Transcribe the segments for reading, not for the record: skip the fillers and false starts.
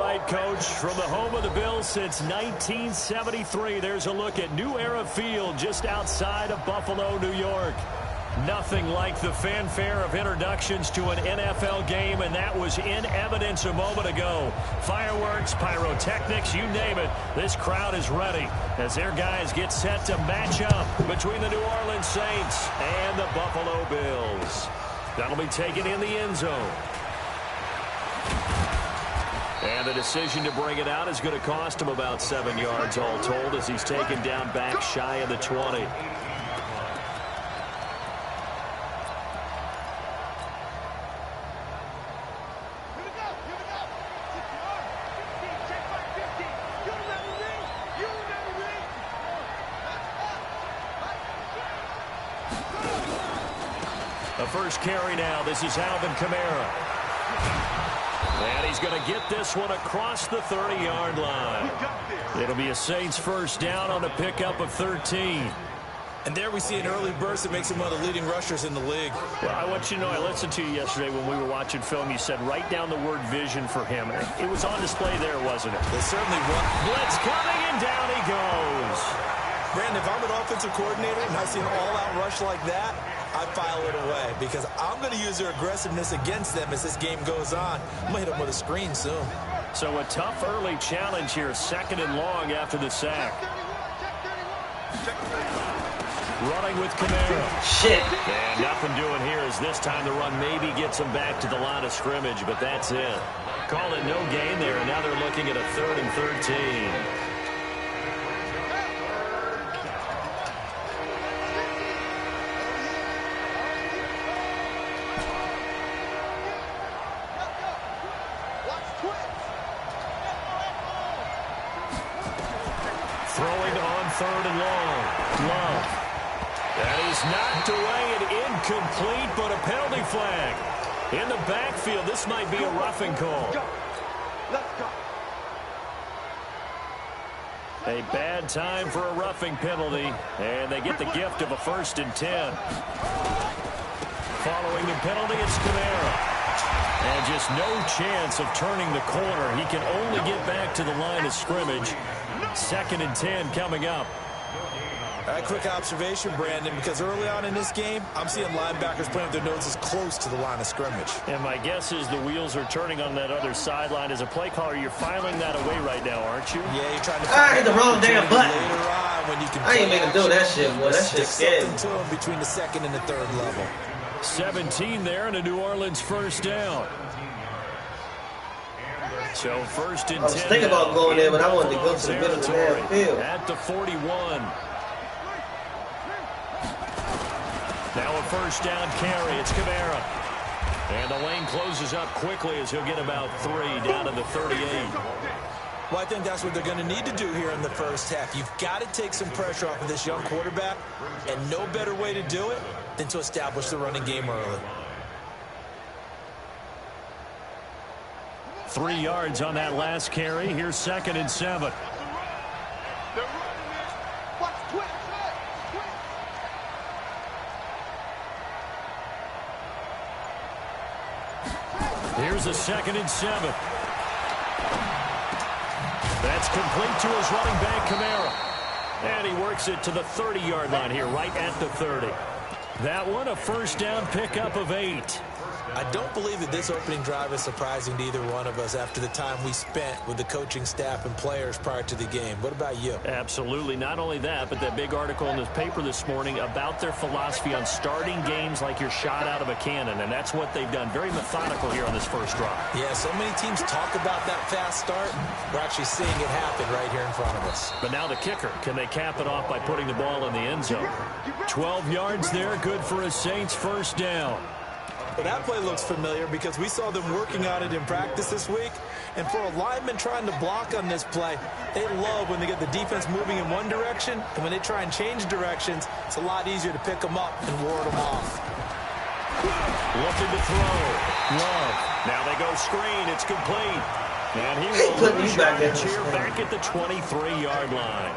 right, Coach. From the home of the Bills since 1973, there's a look at New Era Field just outside of Buffalo, New York. Nothing like the fanfare of introductions to an NFL game, and that was in evidence a moment ago. Fireworks, pyrotechnics, you name it. This crowd is ready as their guys get set to match up between the New Orleans Saints and the Buffalo Bills. That'll be taken in the end zone. And the decision to bring it out is going to cost him about 7 yards all told as he's taken down back shy of the 20. The first carry now. This is Alvin Kamara. And he's going to get this one across the 30-yard line. It'll be a Saints first down on a pickup of 13. And there we see an early burst that makes him one of the leading rushers in the league. Well, I want you to know, I listened to you yesterday when we were watching film. You said write down the word vision for him. It was on display there, wasn't it? It certainly was. Blitz coming, and down he goes. Brandon, if I'm an offensive coordinator and I see an all-out rush like that, I file it away because I'm going to use their aggressiveness against them as this game goes on. I'm going to hit them with a screen soon. So a tough early challenge here, 2nd and long after the sack. Running with Kamara. Shit. And nothing doing here as this time the run maybe gets him back to the line of scrimmage, but that's it. Call it no gain there, and now they're looking at a 3rd and 13. Throwing on 3rd and long. Love. That is knocked away and incomplete, but a penalty flag. In the backfield, this might be a roughing call. A bad time for a roughing penalty, and they get the gift of a 1st and 10. Following the penalty, it's Kamara. And just no chance of turning the corner. He can only get back to the line of scrimmage. 2nd and 10 coming up. All right, quick observation, Brandon, because early on in this game, I'm seeing linebackers playing with their noses close to the line of scrimmage. And my guess is the wheels are turning on that other sideline. As a play caller, you're filing that away right now, aren't you? Yeah, you're trying to... I hit the wrong damn button. Later on when you can I ain't make him do that shit, boy. That shit scared me. To him between the 2nd and the 3rd level. 17 there and a New Orleans first down. So 1st and 10. I was thinking about going there, but I wanted to go to the middle of the damn field. At the 41. Now a first down carry. It's Kamara. And the lane closes up quickly as he'll get about 3 down to the 38. Well, I think that's what they're going to need to do here in the first half. You've got to take some pressure off of this young quarterback, and no better way to do it than to establish the running game early. 3 yards on that last carry. Here's 2nd and 7. Here's a 2nd and 7. That's complete to his running back, Kamara. And he works it to the 30-yard line here, right at the 30. That one, a first down pickup of 8. I don't believe that this opening drive is surprising to either one of us after the time we spent with the coaching staff and players prior to the game. What about you? Absolutely. Not only that, but that big article in the paper this morning about their philosophy on starting games like you're shot out of a cannon, and that's what they've done. Very methodical here on this first drive. Yeah, so many teams talk about that fast start. We're actually seeing it happen right here in front of us. But now the kicker. Can they cap it off by putting the ball in the end zone? 12 yards there, good for a Saints first down. Well, that play looks familiar because we saw them working on it in practice this week. And for a lineman trying to block on this play, they love when they get the defense moving in one direction. And when they try and change directions, it's a lot easier to pick them up and ward them off. Looking to throw. Love. Now they go screen. It's complete. And he will lose yardage here back at the 23-yard line.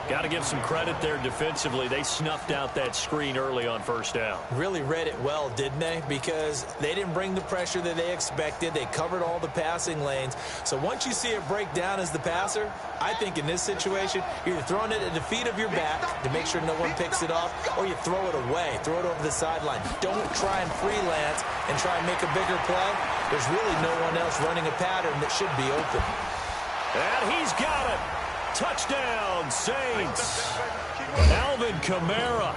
Got to give some credit there defensively. They snuffed out that screen early on first down. Really read it well, didn't they? Because they didn't bring the pressure that they expected. They covered all the passing lanes. So once you see it break down as the passer, I think in this situation, you're either throwing it at the feet of your back to make sure no one picks it off, or you throw it away, throw it over the sideline. Don't try and freelance and try and make a bigger play. There's really no one else running a pattern that should be open. And he's got it. Touchdown, Saints. Alvin Kamara,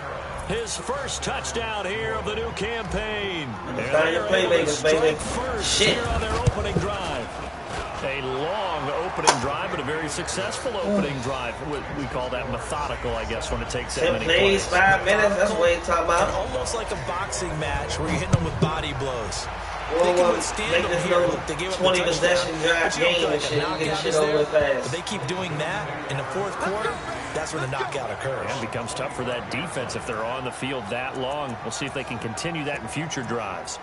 his first touchdown here of the new campaign. And they're able to strike first here on their opening drive. A long opening drive, but a very successful opening drive. We call that methodical, I guess, when it takes that many plays. 5 minutes, that's what you're talking about. Almost like a boxing match where you're hitting them with body blows. They can withstand them here. 20 possession drive game and shit. You get shit over fast. But they keep doing that in the fourth quarter. That's when the knockout occurs. And it becomes tough for that defense if they're on the field that long. We'll see if they can continue that in future drives.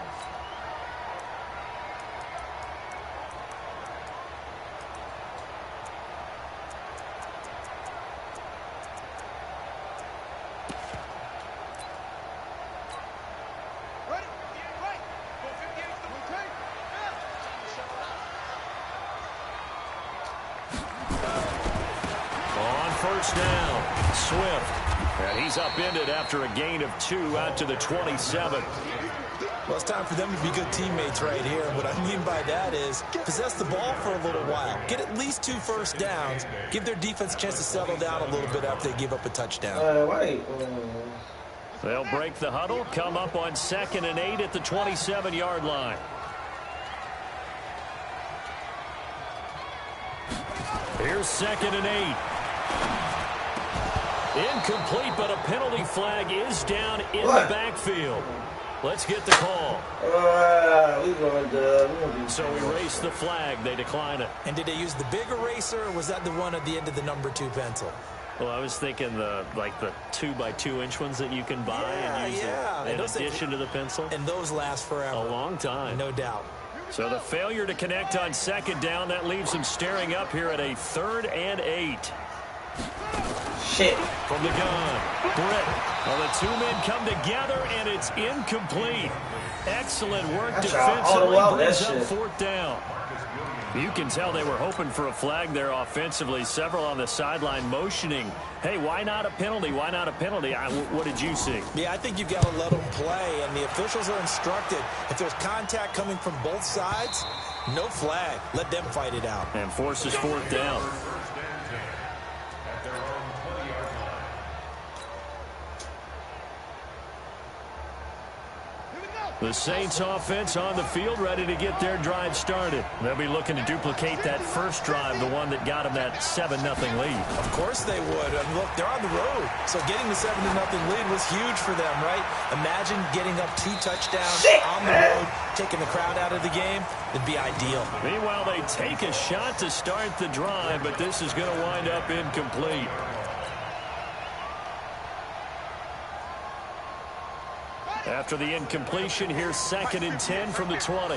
First down, Swift. And he's upended after a gain of 2 out to the 27. Well, it's time for them to be good teammates right here. What I mean by that is possess the ball for a little while. Get at least 2 first downs. Give their defense a chance to settle down a little bit after they give up a touchdown. They'll break the huddle, come up on 2nd and 8 at the 27-yard line. Here's 2nd and 8. Incomplete, but a penalty flag is down in the backfield. Let's get the call. So erase the flag. They decline it. And did they use the big eraser, or was that the one at the end of the number 2 pencil? Well, I was thinking the 2x2-inch ones that you can buy and use in addition to the pencil. And those last forever. A long time. No doubt. So the failure to connect on 2nd down, that leaves them staring up here at a 3rd and 8. Shit. From the gun, Britt. Well, the 2 men come together, and it's incomplete. Excellent work defensively. Brings up 4th down. You can tell they were hoping for a flag there offensively. Several on the sideline motioning. Hey, why not a penalty? Why not a penalty? What did you see? Yeah, I think you've got to let them play, and the officials are instructed. If there's contact coming from both sides, no flag. Let them fight it out. And forces 4th down. The Saints offense on the field, ready to get their drive started. They'll be looking to duplicate that first drive, the one that got them that 7-0 lead. Of course they would. I mean, look, they're on the road. So getting the 7-0 lead was huge for them, right? Imagine getting up 2 touchdowns on the road, taking the crowd out of the game. It'd be ideal. Meanwhile, they take a shot to start the drive, but this is going to wind up incomplete. After the incompletion, here's 2nd and 10 from the 20.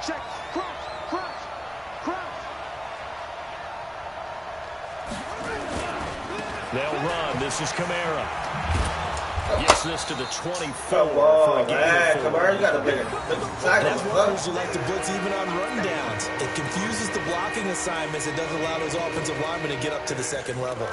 Check. Crunch. They'll run. This is Kamara. Gets this to the 24 for a gain of 4. Kamara, you got a bigger That's why you like to blitz even on rundowns. It confuses the blocking assignments. It doesn't allow those offensive linemen to get up to the 2nd level.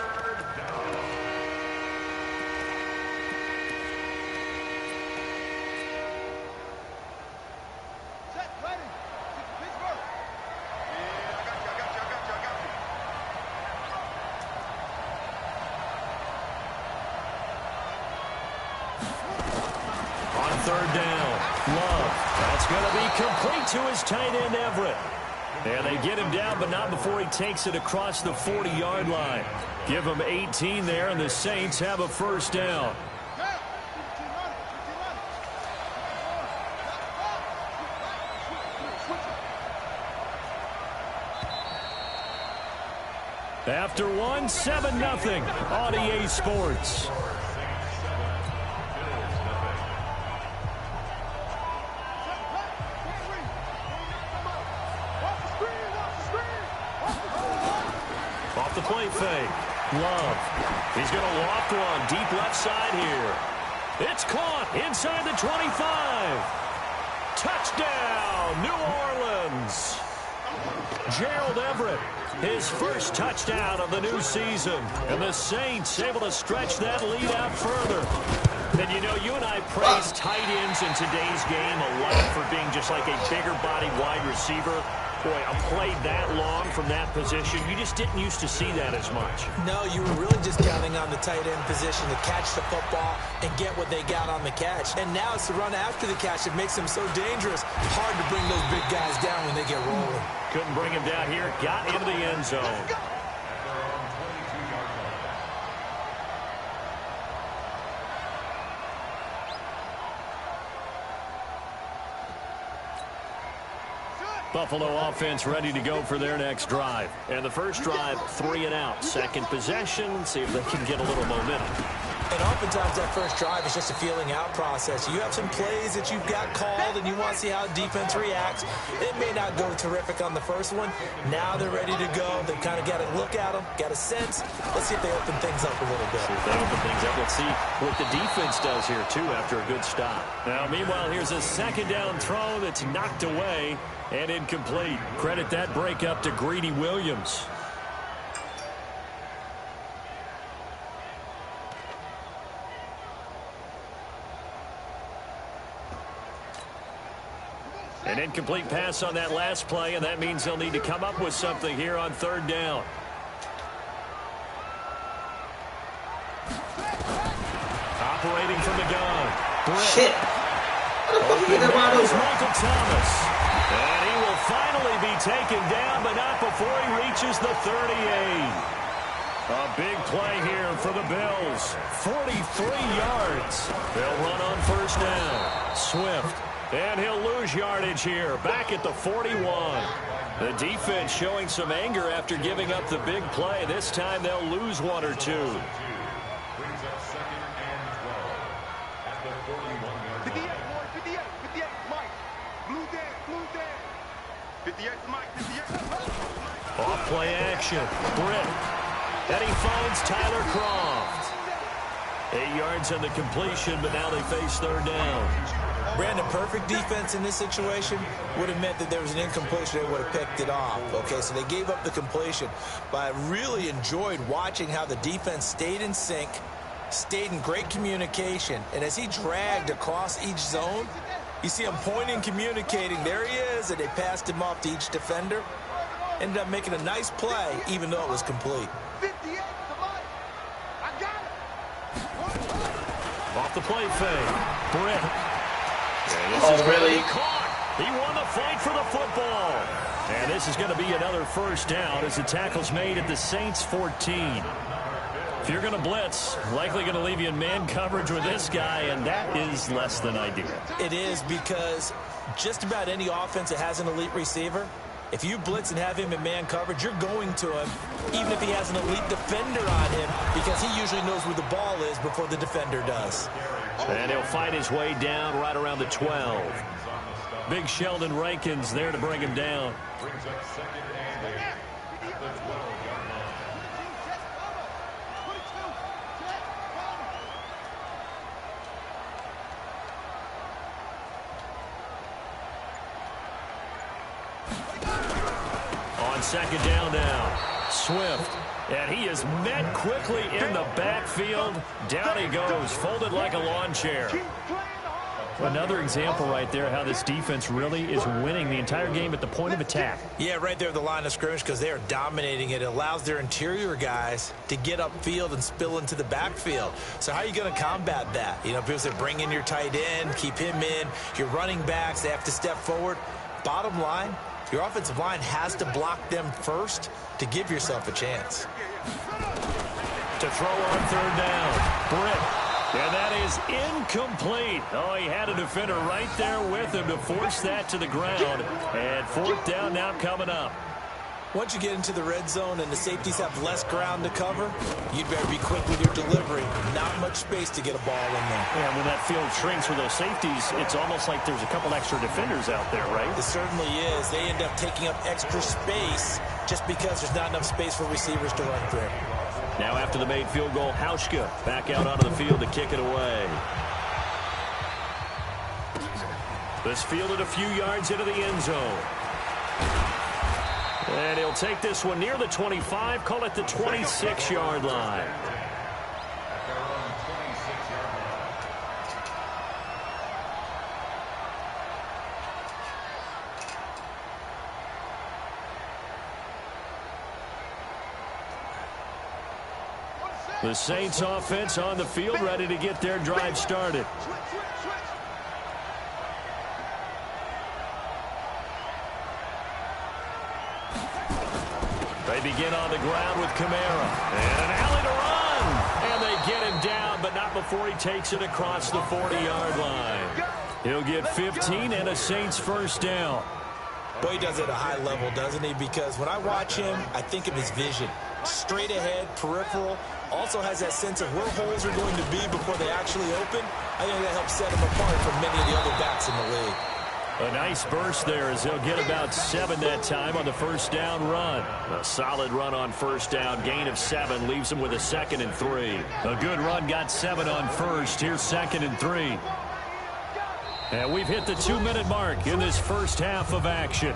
To his tight end, Everett. And they get him down, but not before he takes it across the 40-yard line. Give him 18 there, and the Saints have a first down. After 7-0 on EA Sports. play fake. Love. He's going to loft one deep left side here. It's caught inside the 25. Touchdown, New Orleans. Gerald Everett, his first touchdown of the new season. And the Saints able to stretch that lead out further. And you know, you and I praise tight ends in today's game a lot for being just like a bigger body wide receiver. Boy, a play that long from that position, you just didn't used to see that as much. No, you were really just counting on the tight end position to catch the football and get what they got on the catch. And now it's the run after the catch that makes them so dangerous. Hard to bring those big guys down when they get rolling. Couldn't bring him down here. Got into the end zone. Buffalo offense ready to go for their next drive. And the first drive, 3 and out. Second possession, see if they can get a little momentum. And oftentimes that first drive is just a feeling out process. You have some plays that you've got called and you want to see how defense reacts. It may not go terrific on the first one. Now they're ready to go. They've kind of got to look at them, got a sense. Let's see if they open things up a little bit. See if they open things up. Let's see what the defense does here, too, after a good stop. Now, meanwhile, here's a second down throw that's knocked away and incomplete. Credit that breakup to Greedy Williams. An incomplete pass on that last play, and that means they'll need to come up with something here on third down. Operating from the gun. Shit. Michael Thomas. And he will finally be taken down, but not before he reaches the 38. A big play here for the Bills. 43 yards. They'll run on first down. Swift. And he'll lose yardage here, back at the 41. The defense showing some anger after giving up the big play. This time they'll lose one or two. 58, Mike, 58. Off play action. Britt. And he finds Tyler Kroft. 8 yards on the completion, but now they face third down. Brandon, perfect defense in this situation would have meant that there was an incompletion. They would have picked it off. Okay, so they gave up the completion. But I really enjoyed watching how the defense stayed in sync, stayed in great communication. And as he dragged across each zone, you see him pointing, communicating. There he is, and they passed him off to each defender. Ended up making a nice play, even though it was complete. 58, I got it. Off the play fake. Britt. Oh, really? He won the fight for the football. And this is going to be another first down as the tackle's made at the Saints 14. If you're going to blitz, likely going to leave you in man coverage with this guy, and that is less than ideal. It is, because just about any offense that has an elite receiver, if you blitz and have him in man coverage, you're going to him, even if he has an elite defender on him, because he usually knows where the ball is before the defender does. And he'll fight his way down right around the 12. Big Sheldon Rankins there to bring him down. On second down now, Swift. And he is met quickly in the backfield. Down he goes, folded like a lawn chair. Another example right there how this defense really is winning the entire game at the point of attack. Yeah, right there at the line of scrimmage, because they are dominating it. It allows their interior guys to get upfield and spill into the backfield. So how are you going to combat that? You know, people say bring in your tight end, keep him in. Your running backs, they have to step forward. Bottom line, your offensive line has to block them first to give yourself a chance. To throw on third down, Britt. And that is incomplete. Oh, he had a defender right there with him to force that to the ground. And fourth down now coming up. Once you get into the red zone and the safeties have less ground to cover, you'd better be quick with your delivery. Not much space to get a ball in there. And when that field shrinks for those safeties, it's almost like there's a couple extra defenders out there, right? It certainly is. They end up taking up extra space just because there's not enough space for receivers to run through. Now after the made field goal, Hauschka back out onto the field to kick it away. This fielded a few yards into the end zone. And he'll take this one near the 25, call it the 26-yard line. The Saints offense on the field, ready to get their drive started. They begin on the ground with Kamara. And an alley to run. And they get him down, but not before he takes it across the 40-yard line. He'll get 15 and a Saints first down. Boy, he does it at a high level, doesn't he? Because when I watch him, I think of his vision. Straight ahead, peripheral. Also has that sense of where holes are going to be before they actually open. I think that helps set him apart from many of the other backs in the league. A nice burst there as he'll get about 7 that time on the first down run. A solid run on first down. Gain of 7 leaves him with a 2nd and 3. A good run got 7 on first. Here's 2nd and 3. And we've hit the 2-minute mark in this first half of action.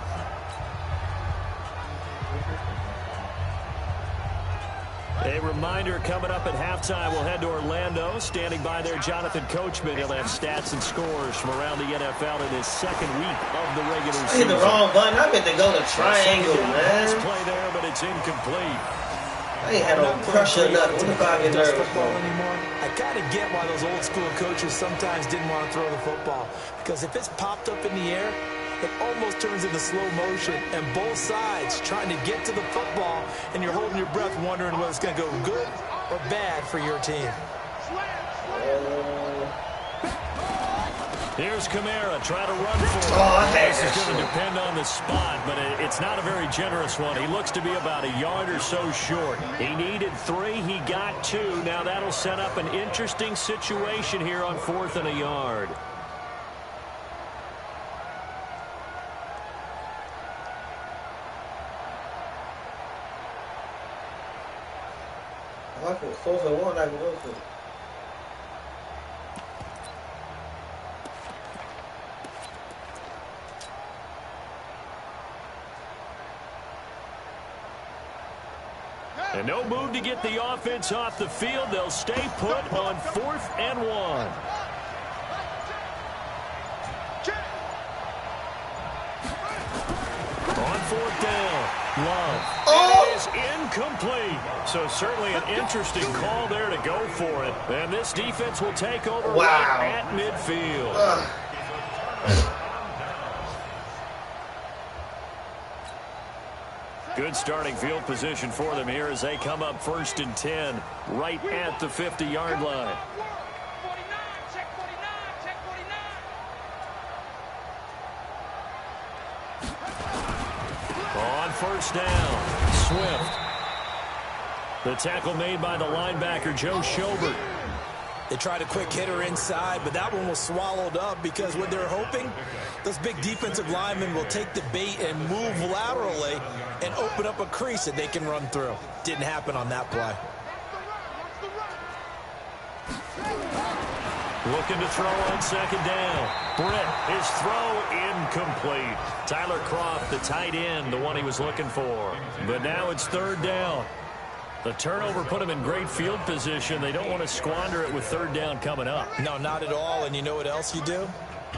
A reminder, coming up at halftime, we'll head to Orlando. Standing by there, Jonathan Coachman. He'll have stats and scores from around the NFL in his second week of the regular season. I hit the wrong button. I meant to go to triangle, man. Play there, but it's incomplete. I ain't had no pressure or nothing. What if I get nervous anymore? I kind of get why those old school coaches sometimes didn't want to throw the football. Because if it's popped up in the air, it almost turns into slow motion, and both sides trying to get to the football, and you're holding your breath wondering whether it's going to go good or bad for your team. Here's Kamara, try to run for it. This is going to depend on the spot, but it's not a very generous one. He looks to be about a yard or so short. He needed 3, he got 2. Now that'll set up an interesting situation here on 4th and a yard. I like it. 4th and 1, I can go for it. And no move to get the offense off the field. They'll stay put on 4th and 1. On 4th down, Love. It is incomplete. So certainly an interesting call there to go for it. And this defense will take over right at midfield. Good starting field position for them here as they come up 1st and 10 right at the 50-yard line. On 1st down, Swift. The tackle made by the linebacker, Joe Schobert. They tried a quick hitter inside, but that one was swallowed up because what they're hoping, those big defensive linemen will take the bait and move laterally and open up a crease that they can run through. Didn't happen on that play. Looking to throw on 2nd down. Britt, his throw incomplete. Tyler Kroft, the tight end, the one he was looking for. But now it's 3rd down. The turnover put them in great field position. They don't want to squander it with 3rd down coming up. No, not at all. And you know what else you do?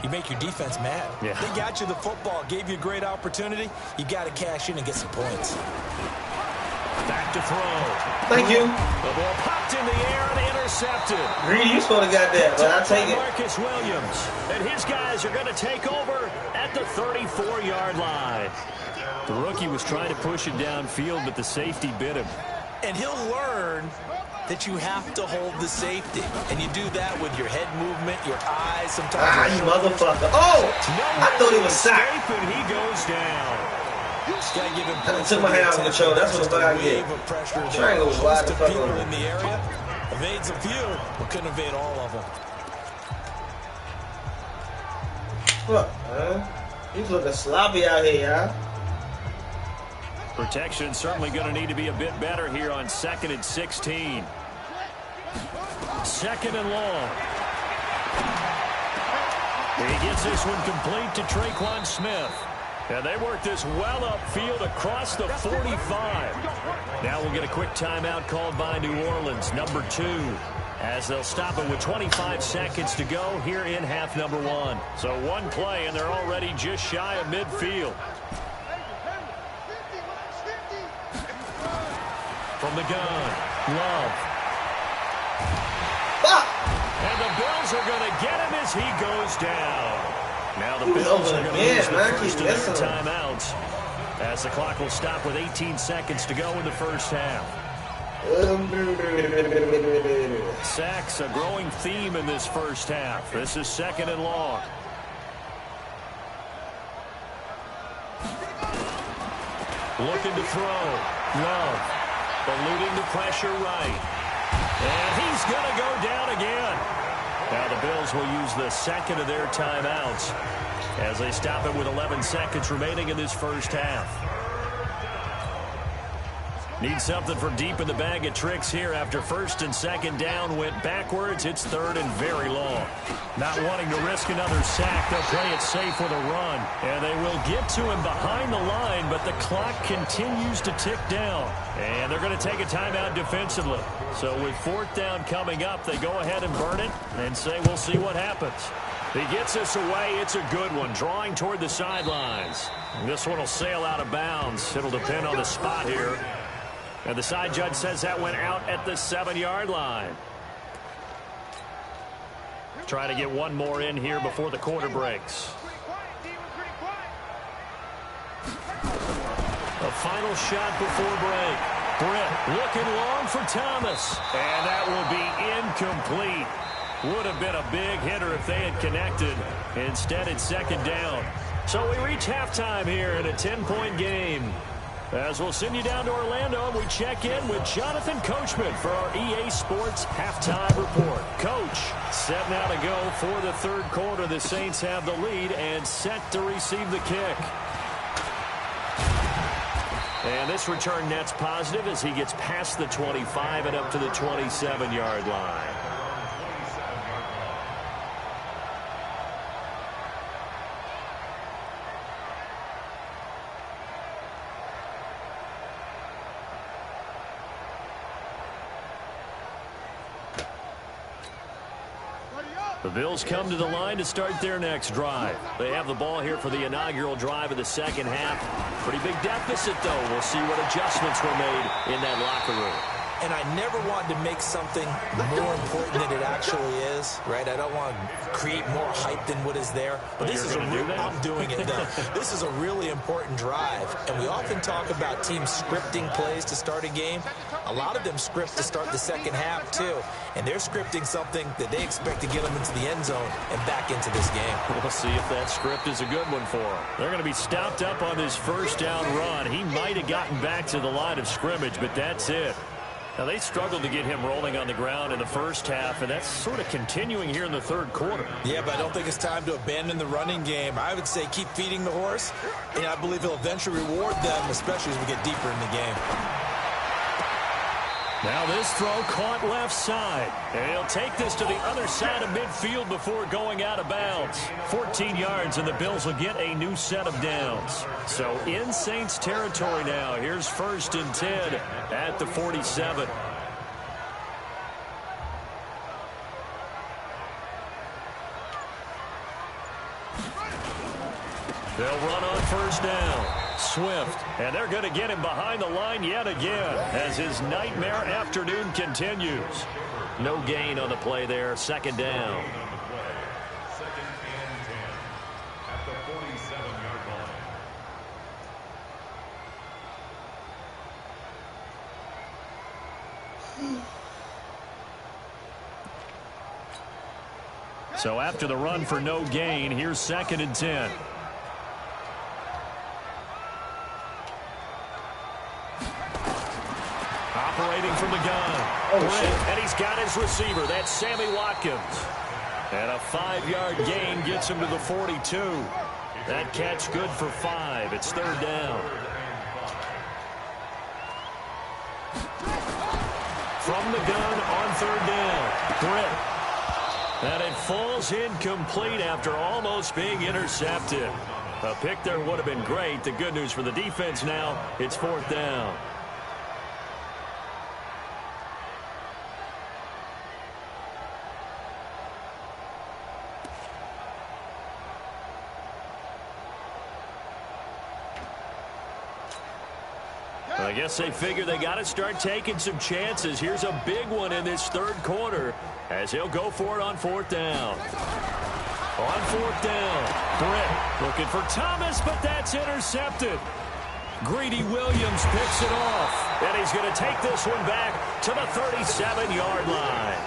You make your defense mad. Yeah. They got you the football, gave you a great opportunity. You got to cash in and get some points. Back to throw. Thank you. The ball popped in the air and intercepted. Greedy, you supposed to got that, but I'll take it. Marcus Williams. And his guys are going to take over at the 34-yard line. The rookie was trying to push it downfield, but the safety bit him. And he'll learn that you have to hold the safety. And you do that with your head movement, your eyes, sometimes. You motherfucker. Oh! I thought he was sacked. And he goes down. Gotta give him I took my hand out of control. That's what I get. Triangle was wide the fuck people open. in the area. Evades a few, but couldn't evade all of them. Fuck, man. He's looking sloppy out here, y'all. Protection certainly going to need to be a bit better here on 2nd and 16. 2nd and long. He gets this one complete to Traquan Smith. And they work this well upfield across the 45. Now we'll get a quick timeout called by New Orleans, number 2, as they'll stop it with 25 seconds to go here in half number 1. So one play, and they're already just shy of midfield. From the gun, Love. And the Bills are going to get him as he goes down. Now the Bills are going to use the first of their timeouts as the clock will stop with 18 seconds to go in the first half. Sacks, a growing theme in this first half. This is 2nd and long. Looking to throw. Love. Eluding the pressure right. And he's going to go down again. Now the Bills will use the second of their timeouts as they stop it with 11 seconds remaining in this first half. Need something from deep in the bag of tricks here after 1st and 2nd down went backwards. It's 3rd and very long. Not wanting to risk another sack, they'll play it safe with a run. And they will get to him behind the line, but the clock continues to tick down. And they're going to take a timeout defensively. So with 4th down coming up, they go ahead and burn it and say we'll see what happens. He gets this away. It's a good one, drawing toward the sidelines. This one will sail out of bounds. It'll depend on the spot here. And the side judge says that went out at the 7-yard line. Try to get one more in here before the quarter breaks. A final shot before break. Britt looking long for Thomas. And that will be incomplete. Would have been a big hitter if they had connected. Instead, it's 2nd down. So we reach halftime here in a 10-point game. As we'll send you down to Orlando, and we check in with Jonathan Coachman for our EA Sports Halftime Report. Coach, set now to go for the 3rd quarter. The Saints have the lead and set to receive the kick. And this return net's positive as he gets past the 25 and up to the 27-yard line. The Bills come to the line to start their next drive. They have the ball here for the inaugural drive of the 2nd half. Pretty big deficit, though. We'll see what adjustments were made in that locker room. And I never wanted to make something more important than it actually is, right? I don't want to create more hype than what is there. But this is I'm doing it, though. This is a really important drive. And we often talk about teams scripting plays to start a game. A lot of them script to start the 2nd half, too. And they're scripting something that they expect to get them into the end zone and back into this game. We'll see if that script is a good one for them. They're going to be stopped up on this 1st down run. He might have gotten back to the line of scrimmage, but that's it. Now, they struggled to get him rolling on the ground in the first half, and that's sort of continuing here in the 3rd quarter. Yeah, but I don't think it's time to abandon the running game. I would say keep feeding the horse, and I believe he'll eventually reward them, especially as we get deeper in the game. Now this throw caught left side. And he'll take this to the other side of midfield before going out of bounds. 14 yards, and the Bills will get a new set of downs. So in Saints territory now. Here's 1st and 10 at the 47. They'll run on 1st down. Swift, and they're going to get him behind the line yet again as his nightmare afternoon continues. No gain on the play there, 2nd down. So after the run for no gain, here's 2nd and 10. Operating from the gun. And he's got his receiver. That's Sammy Watkins. And a 5-yard gain gets him to the 42. That catch good for 5. It's 3rd down. from the gun on third down. Britt. And it falls incomplete after almost being intercepted. A pick there would have been great. The good news for the defense now, it's fourth down. I guess they figure they got to start taking some chances. Here's a big one in this third quarter as he'll go for it on fourth down. On fourth down, Britt looking for Thomas, but that's intercepted. Greedy Williams picks it off, and he's going to take this one back to the 37-yard line.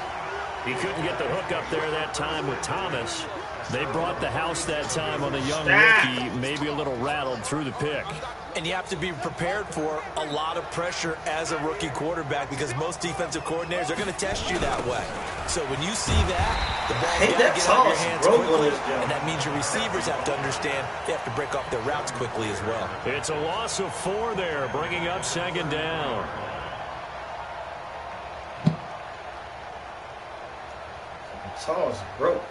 He couldn't get the hook up there that time with Thomas. They brought the house that time on the young rookie, maybe a little rattled through the pick. And you have to be prepared for a lot of pressure as a rookie quarterback because most defensive coordinators are going to test you that way. So when you see that, the ball's got to get out of your hands quickly, and that means your receivers have to understand they have to break off their routes quickly as well. It's a loss of 4 there, bringing up second down. Sauce broke.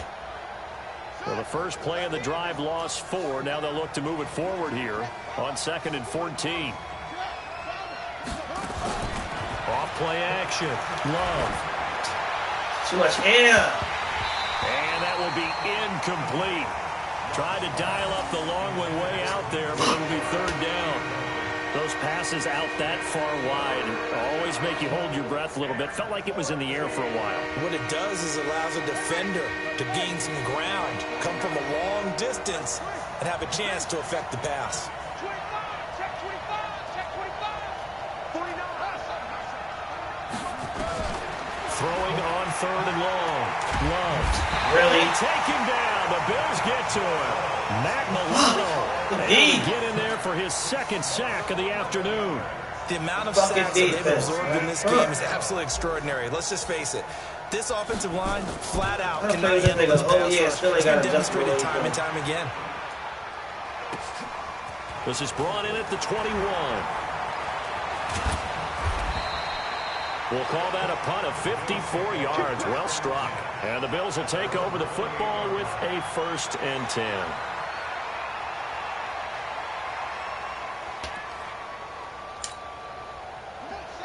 Well, the first play of the drive lost 4. Now they'll look to move it forward here on 2nd and 14. Off play action. Love. Too much air. And that will be incomplete. Tried to dial up the long one way out there, but it'll be third down. Those passes out that far wide always make you hold your breath a little bit. Felt like it was in the air for a while. What it does is it allows a defender to gain some ground, come from a long distance, and have a chance to affect the pass. 25, check 25, check 25. 49. Throwing on third and long. Love. Really? Take him down. The Bills get to him. Matt Milano. Get in there for his second sack of the afternoon. The amount of sacks that they've absorbed in this game is absolutely extraordinary. Let's just face it. This offensive line, flat out, cannot handle this pass rush. It's been demonstrated time and time again. This is brought in at the 21. We'll call that a punt of 54 yards. Well struck. And the Bills will take over the football with a 1st and 10.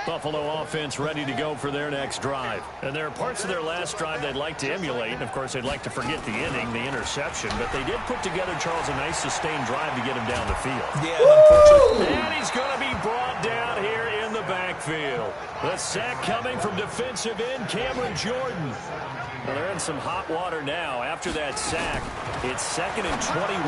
Buffalo offense ready to go for their next drive. And there are parts of their last drive they'd like to emulate. And, of course, they'd like to forget the inning, the interception. But they did put together, Charles, a nice sustained drive to get him down the field. Yeah, unfortunately. And he's going to be brought down here in the backfield. The sack coming from defensive end Cameron Jordan. Well, they're in some hot water now. After that sack, it's 2nd and 21.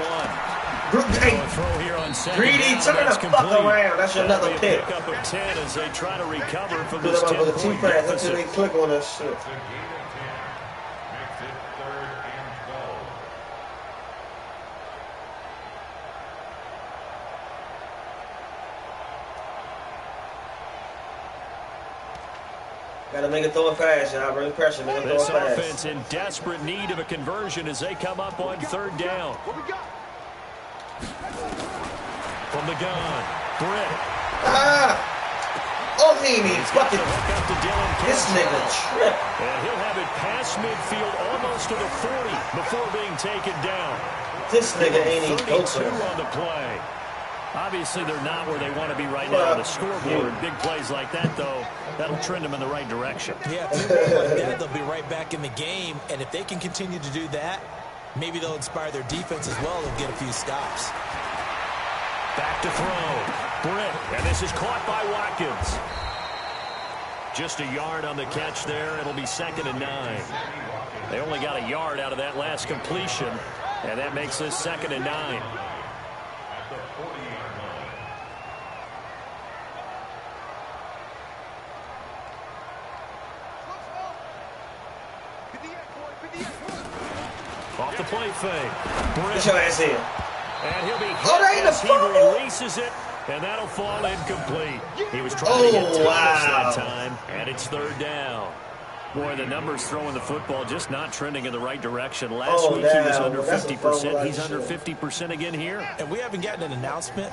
Throw here on Greedy, turn the fuck around. That's another pick. Pick up of 10 as they try to recover from this 10-point deficit. Until they click on that shit. Gotta make it throw it fast, y'all. Bring pressure, make it throw it fast. This offense in desperate need of a conversion as they come up on third down. What we got? From the gun, Britt. Oh, he needs fucking. This nigga trip. And he'll have it past midfield almost to the 40 before being taken down. This nigga ain't even go 32 on the play. Obviously, they're not where they want to be right now on the scoreboard. Big plays like that, though, that'll trend them in the right direction. Yeah, if they play like that, they'll be right back in the game. And if they can continue to do that, maybe they'll inspire their defense as well and get a few stops. Back to throw. Britt, and this is caught by Watkins. Just a yard on the catch there. It'll be 2nd and 9. They only got a yard out of that last completion, and that makes this 2nd and 9. Off the play fake. Britt. Get your ass in. And he'll be hit that ain't a as he fumble. releases it, and that'll fall incomplete. He was trying to get Thomas that time, and it's third down. Boy, the numbers throwing the football just not trending in the right direction. Last week he was under 50%. He's under 50% again here. And we haven't gotten an announcement,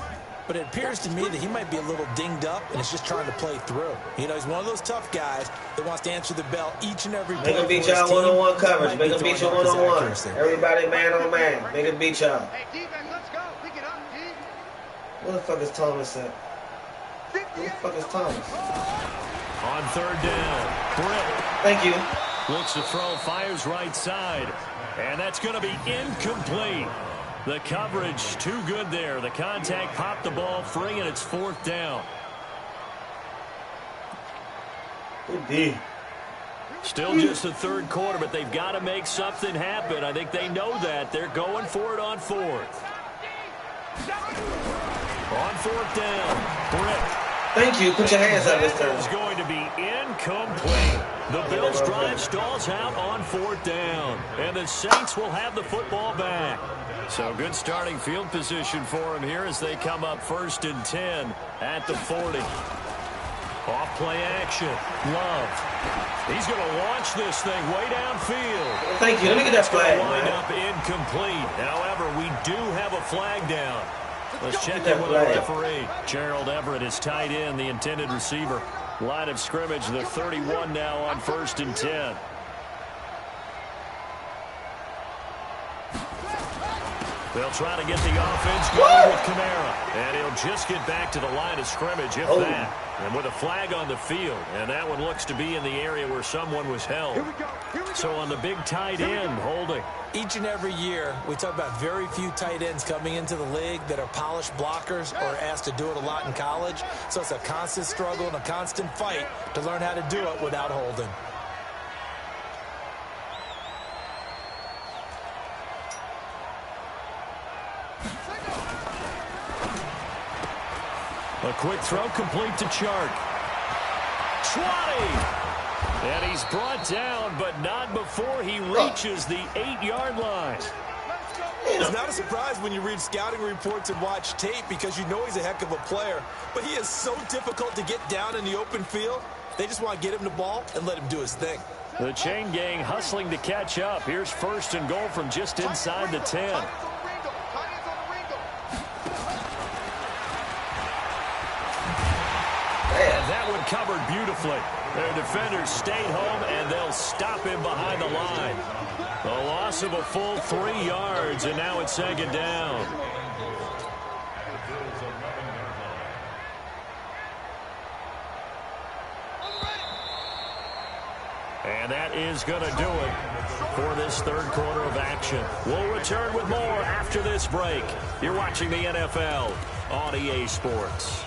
but it appears to me that he might be a little dinged up and is just trying to play through. You know, he's one of those tough guys that wants to answer the bell each and every play. Make him beat y'all one-on-one coverage. Make him beat you one-on-one. Everybody man on man. Make him beat y'all. Hey, defense, let's go. Pick it up, D. Where the fuck is Thomas at? Where the fuck is Thomas? On third down, Britt. Thank you. Looks to throw, fires right side. And that's going to be incomplete. The coverage too good there. The contact popped the ball free, and it's fourth down. Good D. Still just the third quarter, but they've got to make something happen. I think they know that. They're going for it on fourth. On fourth down, Britt. Thank you. Put your hands up this That time. is going to be incomplete. The Bills drive stalls out on fourth down, and the Saints will have the football back. So good starting field position for them here as they come up 1st and 10 at the 40. Off play action. Love. He's going to launch this thing way downfield. Thank you. Let me get that flag, Wind man. up incomplete. However, we do have a flag down. Let's check Get in that with the flag. referee. Gerald Everett is tight end, the intended receiver. Line of scrimmage, the 31 now on 1st and 10. They'll try to get the offense going with Kamara. And he'll just get back to the line of scrimmage, if that. And with a flag on the field. And that one looks to be in the area where someone was held. So on the big tight end, holding. Each and every year, we talk about very few tight ends coming into the league that are polished blockers or asked to do it a lot in college. So it's a constant struggle and a constant fight to learn how to do it without holding. A quick throw complete to Chark. 20! And he's brought down, but not before he reaches the 8-yard line. It's not a surprise when you read scouting reports and watch tape because you know he's a heck of a player. But he is so difficult to get down in the open field. They just want to get him the ball and let him do his thing. The chain gang hustling to catch up. Here's 1st and goal from just inside the 10. And that one covered beautifully. Their defenders stayed home, and they'll stop him behind the line. A loss of a full 3 yards, and now it's 2nd down. And that is going to do it for this third quarter of action. We'll return with more after this break. You're watching the NFL on EA Sports.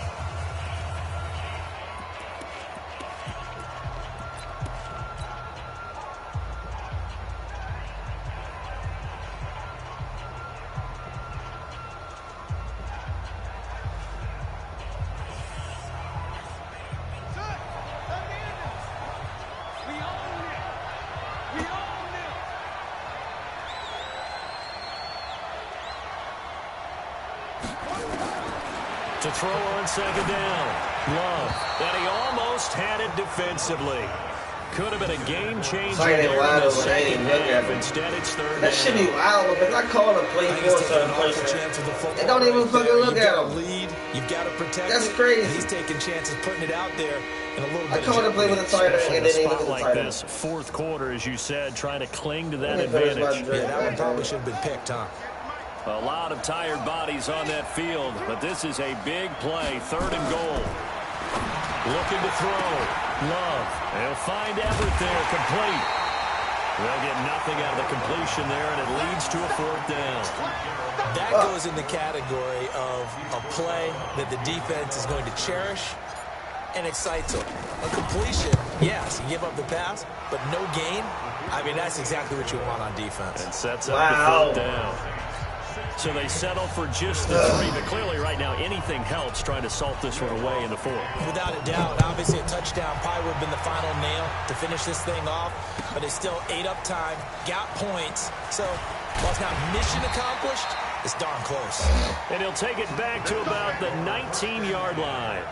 To throw on 2nd down. Love. And he almost had it defensively. Could have been a game changer there in the second half. Instead, it's 3rd down. That should be wild because I call a play for a certain person. They don't even fucking look at him. You've got to protect That's it. crazy. He's taking chances, putting it out there, and a little bit I call of a play with a tight end Especially and a then they look spot at the like tight end. this. 4th quarter, as you said, trying to cling to that Let me finish my advantage. drink. Yeah, that one probably should have been picked, huh? A lot of tired bodies on that field, but this is a big play. 3rd and goal. Looking to throw. Love. They'll find Everett there, complete. They'll get nothing out of the completion there, and it leads to a 4th down. That goes in the category of a play that the defense is going to cherish and excites them. A completion, yes, you give up the pass, but no gain. I mean, that's exactly what you want on defense. And sets up Wow. the 3rd down. So they settle for just the 3, but clearly right now anything helps trying to salt this one away in the 4th. Without a doubt, obviously a touchdown probably would have been the final nail to finish this thing off, but it's still ate up time, got points. So while it's not mission accomplished, it's darn close. And he'll take it back to about the 19-yard line.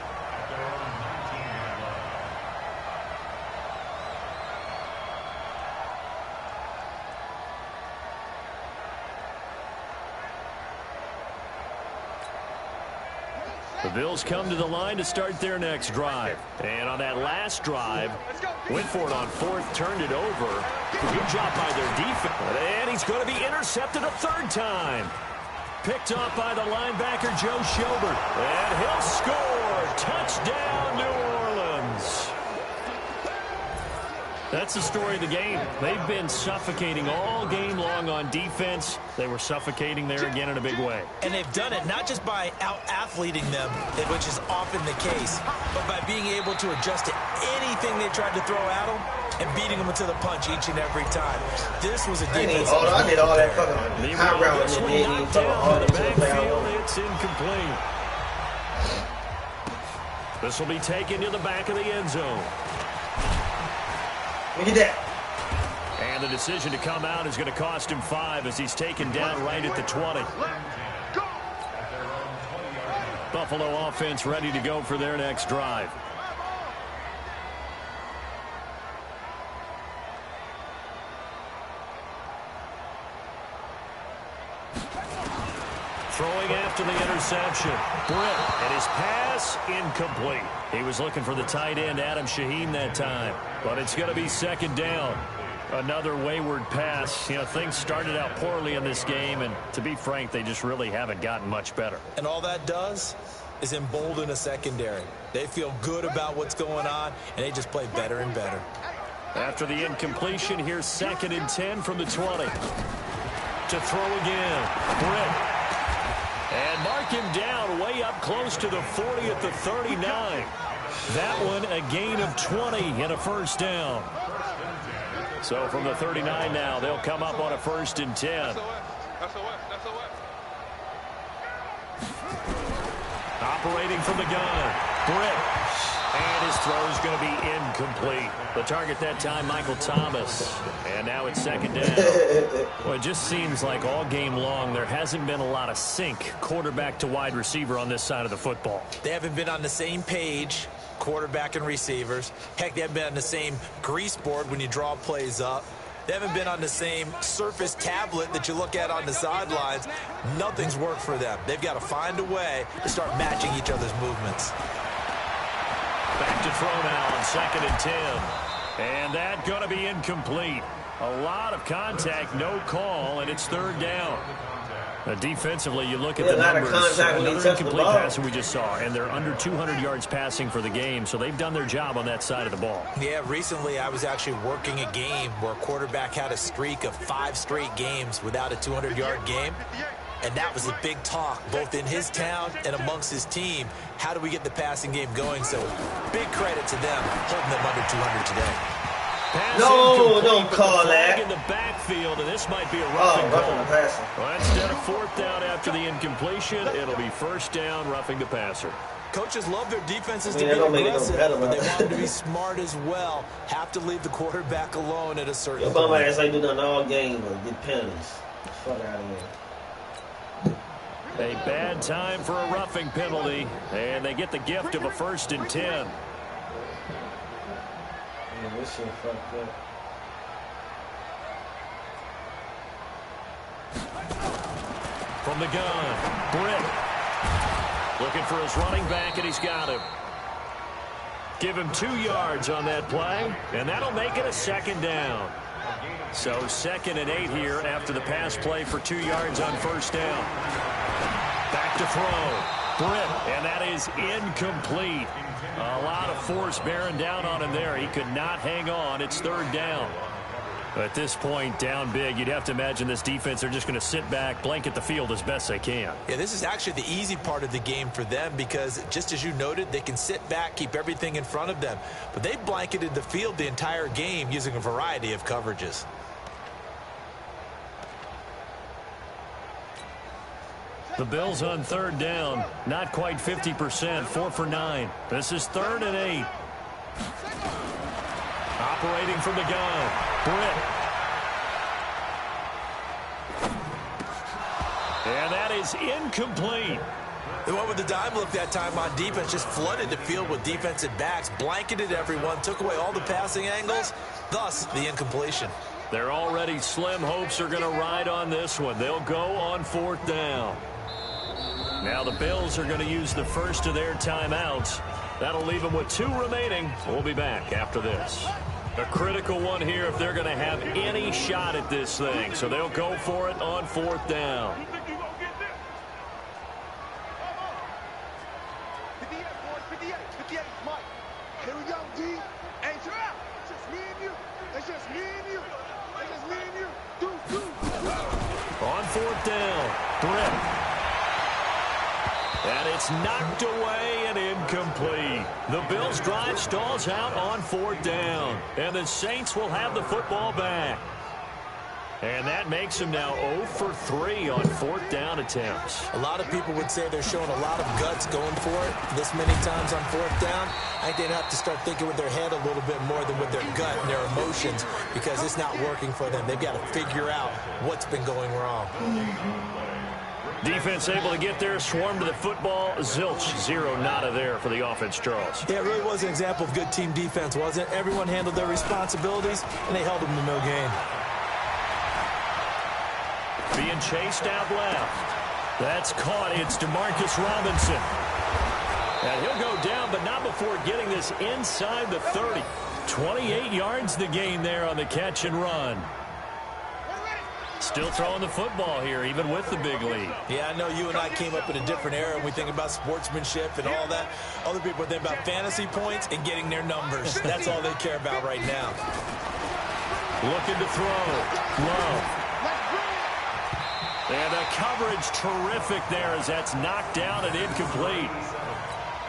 The Bills come to the line to start their next drive. And on that last drive, went for it on fourth, turned it over. Good job by their defense. And he's going to be intercepted a third time. Picked off by the linebacker, Joe Schobert. And he'll score. Touchdown, New Orleans. That's the story of the game. They've been suffocating all game long on defense. They were suffocating there again in a big way. And they've done it not just by out-athleting them, which is often the case, but by being able to adjust to anything they tried to throw at them and beating them to the punch each and every time. This was a defense. I did all that fucking high route and then he fucking all the into the backfield. play. It's incomplete. This will be taken to the back of the end zone. Look at that. And the decision to come out is going to cost him 5 as he's taken down right at the 20. Buffalo offense ready to go for their next drive. Throwing after the interception. Britt, and his pass incomplete. He was looking for the tight end, Adam Shaheen, that time. But it's going to be second down. Another wayward pass. You know, things started out poorly in this game, and to be frank, they just really haven't gotten much better. And all that does is embolden a secondary. They feel good about what's going on, and they just play better and better. After the incompletion, here's 2nd and 10 from the 20. To throw again. Britt. And mark him down way up close to the 40 at the 39. That one a gain of 20 and a first down. So from the 39 now, they'll come up on a 1st and 10. Operating from the gun. Britt. And his throw is going to be incomplete. The target that time, Michael Thomas. And now it's 2nd down. Well, it just seems like all game long there hasn't been a lot of sync quarterback to wide receiver on this side of the football. They haven't been on the same page, quarterback and receivers. Heck, they haven't been on the same grease board when you draw plays up. They haven't been on the same surface tablet that you look at on the sidelines. Nothing's worked for them. They've got to find a way to start matching each other's movements. Back to throw now on 2nd and 10. And that going to be incomplete. A lot of contact, no call, and it's 3rd down. Defensively, you look at the numbers. Another incomplete pass we just saw, and they're under 200 yards passing for the game, so they've done their job on that side of the ball. Yeah, recently I was actually working a game where a quarterback had a streak of 5 straight games without a 200-yard game. And that was a big talk, both in his town and amongst his team. How do we get the passing game going? So big credit to them holding them under 200 today. No, don't call that. In the backfield, and this might be a roughing call. Well, instead of 4th down after the incompletion, it'll be 1st down, roughing the passer. Coaches love their defenses to be aggressive, but they want them to be smart as well. Have to leave the quarterback alone at a certain point. Your ass ain't do nothing all game but get penalties. Fuck out of here. A bad time for a roughing penalty, and they get the gift of a 1st and 10. Yeah, this shit fucked up. From the gun, Britt. Looking for his running back, and he's got him. Give him 2 yards on that play, and that'll make it a 2nd down. So 2nd and 8 here after the pass play for 2 yards on 1st down. Back to throw. Britt, and that is incomplete. A lot of force bearing down on him there. He could not hang on. It's 3rd down. At this point, down big, you'd have to imagine this defense, they're just going to sit back, blanket the field as best they can. Yeah, this is actually the easy part of the game for them because, just as you noted, they can sit back, keep everything in front of them. But they blanketed the field the entire game using a variety of coverages. The Bills on 3rd down, not quite 50%, 4 for 9. This is 3rd and 8. Operating from the gun, Britt. And that is incomplete. They went with the dime look that time on defense, just flooded the field with defensive backs, blanketed everyone, took away all the passing angles, thus the incompletion. Their already slim hopes are going to ride on this one. They'll go on 4th down. Now the Bills are going to use the first of their timeouts. That'll leave them with 2 remaining. We'll be back after this. A critical one here if they're going to have any shot at this thing. So they'll go for it on 4th down. On 4th down, Britt. And it's knocked away and incomplete. The Bills' drive stalls out on 4th down. And the Saints will have the football back. And that makes them now 0 for 3 on 4th down attempts. A lot of people would say they're showing a lot of guts going for it this many times on 4th down. I think they'd have to start thinking with their head a little bit more than with their gut and their emotions, because it's not working for them. They've got to figure out what's been going wrong. Defense able to get there, swarm to the football. Zilch, 0 nada there for the offense, Charles. Yeah, it really was an example of good team defense, wasn't it? Everyone handled their responsibilities, and they held them to no gain. Being chased out left. That's caught. It's Demarcus Robinson. And he'll go down, but not before getting this inside the 30. 28 yards the gain there on the catch and run. Still throwing the football here, even with the big lead. Yeah, I know you and I came up in a different era, and we think about sportsmanship and all that. Other people think about fantasy points and getting their numbers. That's all they care about right now. Looking to throw. Love. And the coverage terrific there as that's knocked down and incomplete.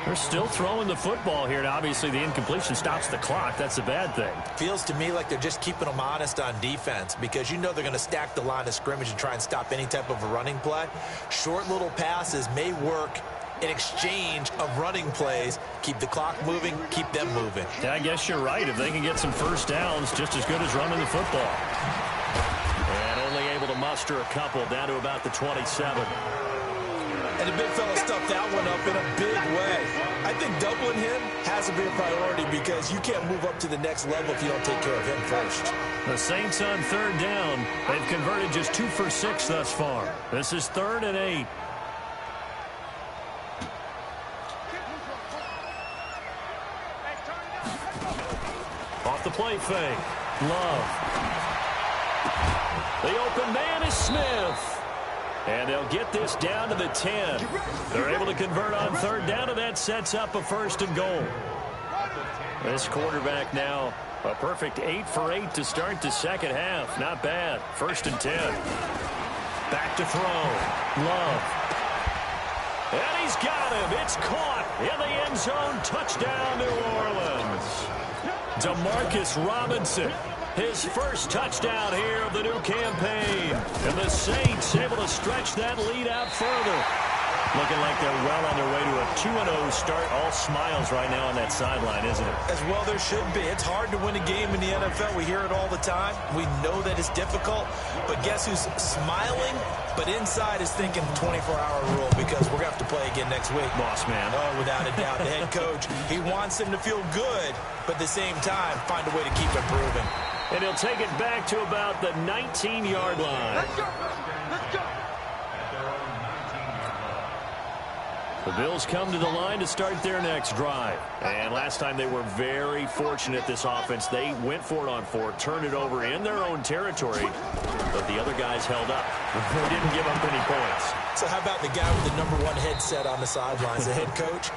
They're still throwing the football here, and obviously the incompletion stops the clock. That's a bad thing. Feels to me like they're just keeping them honest on defense, because you know they're going to stack the line of scrimmage and try and stop any type of a running play. Short little passes may work in exchange of running plays. Keep the clock moving, keep them moving. Yeah, I guess you're right. If they can get some first downs, just as good as running the football. And only able to muster a couple down to about the 27. And the big fella stuffed that one up in a big way. I think doubling him has to be a priority, because you can't move up to the next level if you don't take care of him first. The Saints on 3rd down. They've converted just 2 for 6 thus far. This is 3rd and 8. Off the play fake. Love. The open man is Smith. And they'll get this down to the 10. They're able to convert on 3rd down, and that sets up a 1st and goal. This quarterback now a perfect 8 for 8 to start the second half. Not bad. 1st and 10. Back to throw. Love. And he's got him. It's caught in the end zone. Touchdown, New Orleans. Demarcus Robinson. His first touchdown here of the new campaign. And the Saints able to stretch that lead out further. Looking like they're well on their way to a 2-0 start. All smiles right now on that sideline, isn't it? As well there should be. It's hard to win a game in the NFL. We hear it all the time. We know that it's difficult. But guess who's smiling? But inside is thinking 24-hour rule, because we're going to have to play again next week. Boss man. Oh, without a doubt. The head coach, he wants them to feel good, but at the same time, find a way to keep improving. And he'll take it back to about the 19-yard line. Let's go. Let's go. The Bills come to the line to start their next drive. And last time they were very fortunate, this offense. They went for it on 4, turned it over in their own territory, but the other guys held up. They didn't give up any points. So how about the guy with the #1 headset on the sidelines, the head coach?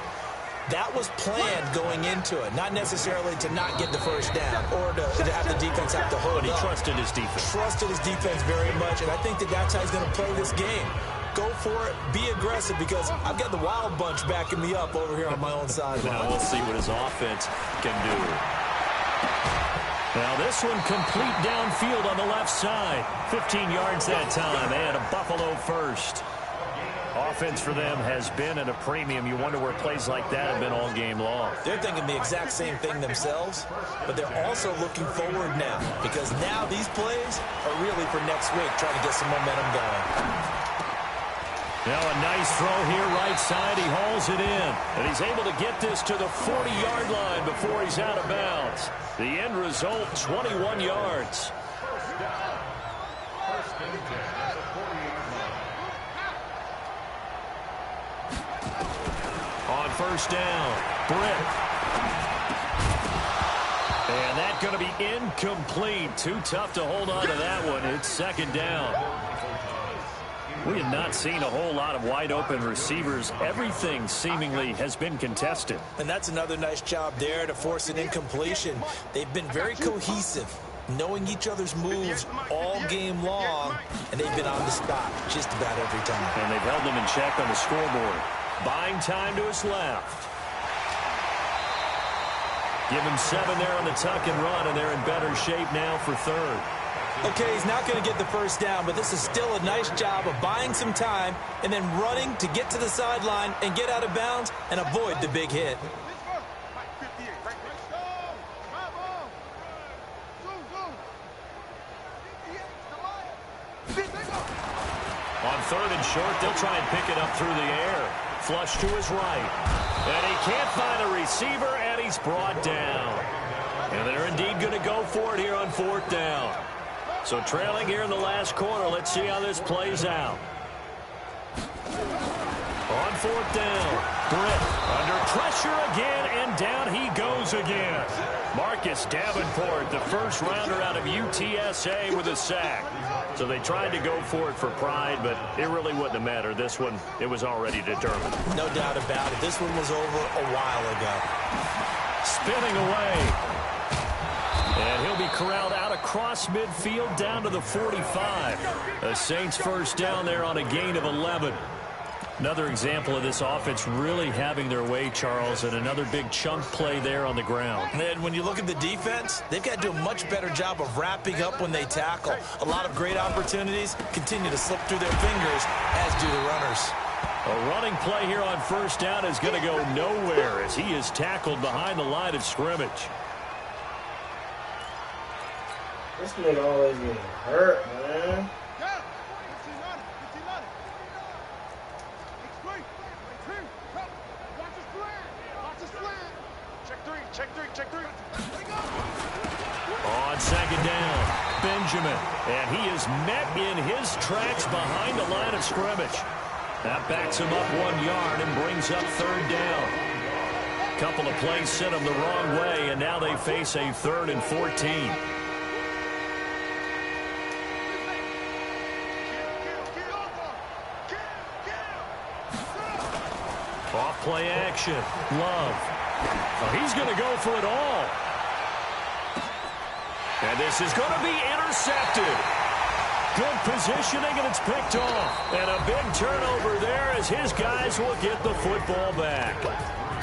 That was planned going into it, not necessarily to not get the first down or to have the defense have to hold But he up. trusted his defense. Trusted his defense very much, and I think that's how he's going to play this game. Go for it, be aggressive, because I've got the Wild Bunch backing me up over here on my own sideline. Now we'll see what his offense can do. Now this one complete downfield on the left side. 15 yards that time, and a Buffalo first. Offense for them has been at a premium. You wonder where plays like that have been all game long. They're thinking the exact same thing themselves, but they're also looking forward now, because now these plays are really for next week, trying to get some momentum going. Now a nice throw here right side. He hauls it in. And he's able to get this to the 40-yard line before he's out of bounds. The end result, 21 yards. first down. Britt. And that's going to be incomplete. Too tough to hold on to that one. It's second down. We have not seen a whole lot of wide-open receivers. Everything seemingly has been contested. And that's another nice job there to force an incompletion. They've been very cohesive, knowing each other's moves all game long, and they've been on the spot just about every time. And they've held them in check on the scoreboard. Buying time to his left. Give him 7 there on the tuck and run, and they're in better shape now for third. Okay, he's not going to get the first down, but this is still a nice job of buying some time and then running to get to the sideline and get out of bounds and avoid the big hit. On third and short, they'll try and pick it up through the air. Flush to his right. And he can't find a receiver, and he's brought down. And they're indeed going to go for it here on fourth down. So trailing here in the last quarter, let's see how this plays out. On fourth down, Britt under pressure again, and down he goes again. Marcus Davenport, the first rounder out of UTSA with a sack. So they tried to go for it for pride, but it really wouldn't have mattered. This one, it was already determined. No doubt about it. This one was over a while ago. Spinning away. And he'll be corralled out across midfield down to the 45. The Saints first down there on a gain of 11. Another example of this offense really having their way, Charles, and another big chunk play there on the ground. And when you look at the defense, they've got to do a much better job of wrapping up when they tackle. A lot of great opportunities continue to slip through their fingers, as do the runners. A running play here on first down is going to go nowhere as he is tackled behind the line of scrimmage. This nigga always getting hurt, man. On second down, Benjamin. And he is met in his tracks behind the line of scrimmage. That backs him up 1 yard and brings up third down. Couple of plays sent him the wrong way, and now they face a 3rd and 14. Off play action. Love. Oh, he's going to go for it all. And this is going to be intercepted. Good positioning, and it's picked off. And a big turnover there as his guys will get the football back.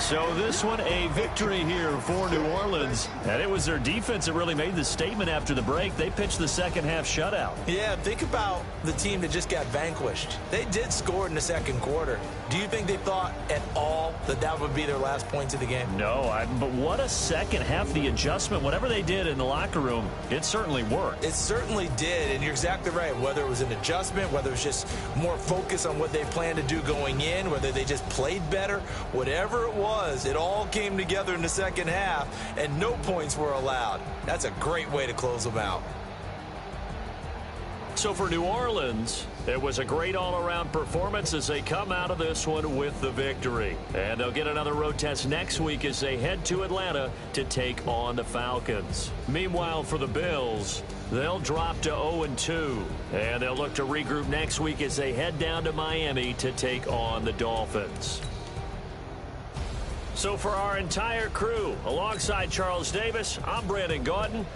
So this one, a victory here for New Orleans. And it was their defense that really made the statement after the break. They pitched the second half shutout. Yeah, think about the team that just got vanquished. They did score in the second quarter. Do you think they thought at all that that would be their last points of the game? No, but what a second half. The adjustment, whatever they did in the locker room, it certainly worked. It certainly did, and you're exactly right. Whether it was an adjustment, whether it was just more focus on what they planned to do going in, whether they just played better, whatever it was, it all came together in the second half, and no points were allowed. That's a great way to close them out. So for New Orleans, it was a great all-around performance as they come out of this one with the victory. And they'll get another road test next week as they head to Atlanta to take on the Falcons. Meanwhile, for the Bills, they'll drop to 0-2. And they'll look to regroup next week as they head down to Miami to take on the Dolphins. So for our entire crew, alongside Charles Davis, I'm Brandon Gaudin.